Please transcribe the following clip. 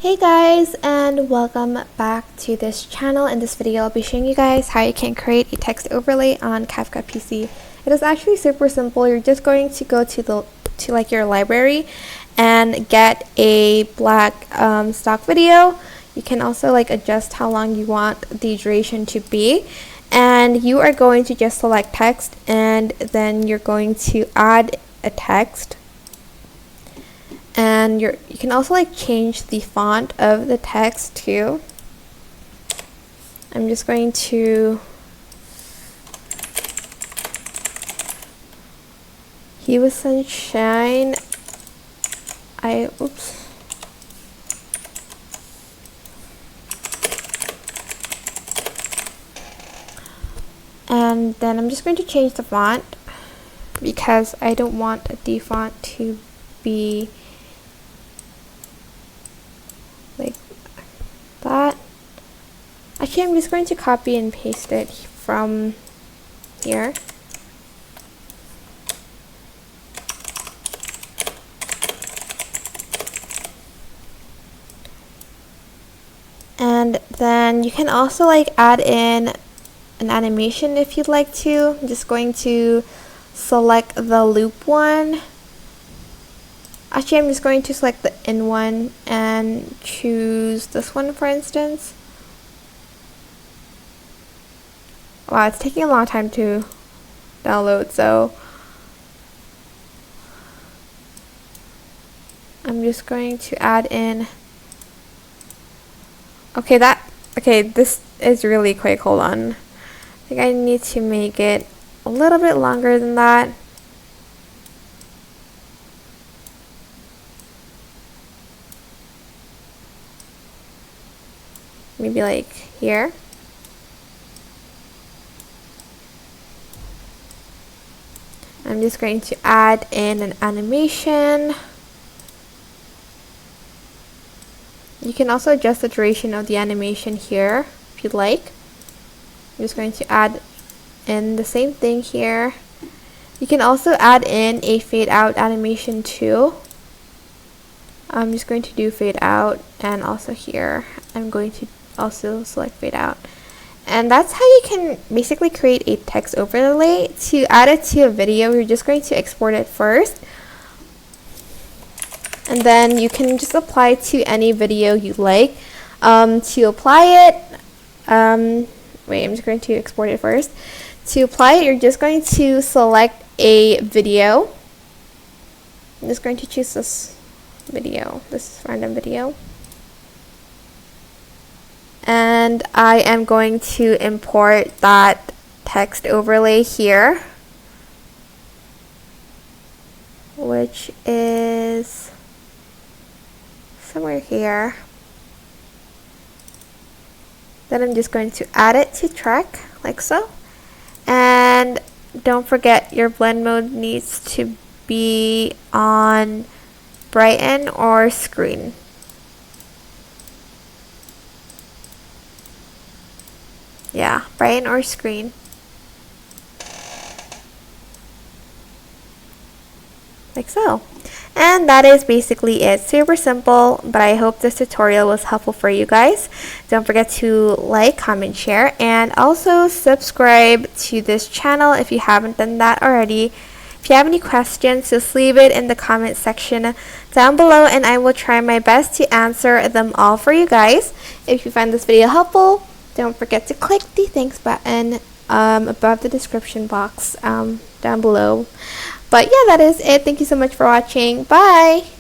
Hey guys, and welcome back to this channel. In this video I'll be showing you guys how you can create a text overlay on CapCut PC. It is actually super simple. You're just going to go to your library and get a black stock video. You can also adjust how long you want the duration to be, and you are going to just select text, and then you're going to add a text. And you can also change the font of the text too. I'm just going to He was sunshine. Oops. And then I'm just going to change the font because I don't want the font to be like that. Actually, I'm just going to copy and paste it from here. And then you can also add in an animation if you'd like to. I'm just going to select the loop one. Actually, I'm just going to select the in one and choose this one, for instance. Wow, it's taking a long time to download, so I'm just going to add in. Okay, this is really quick. Hold on. I think I need to make it a little bit longer than that. Maybe here. I'm just going to add in an animation. You can also adjust the duration of the animation here if you'd like. I'm just going to add in the same thing here. You can also add in a fade out animation too. I'm just going to do fade out, and also here I'm going to also select fade out. And that's how you can basically create a text overlay. To add it to a video, you're just going to export it first, and then you can just apply it to any video you like. To apply it, wait, I'm just going to export it first. To apply it, you're just going to select a video. I'm just going to choose this video, this random video. And I am going to import that text overlay here, which is somewhere here. Then I'm just going to add it to track like so. And don't forget, your blend mode needs to be on brighten or screen. Yeah, brighten or screen. Like so. And that is basically it. Super simple, but I hope this tutorial was helpful for you guys. Don't forget to like, comment, share, and also subscribe to this channel if you haven't done that already. If you have any questions, just leave it in the comment section down below, and I will try my best to answer them all for you guys. If you find this video helpful, don't forget to click the thanks button above the description box down below. But yeah, that is it. Thank you so much for watching. Bye!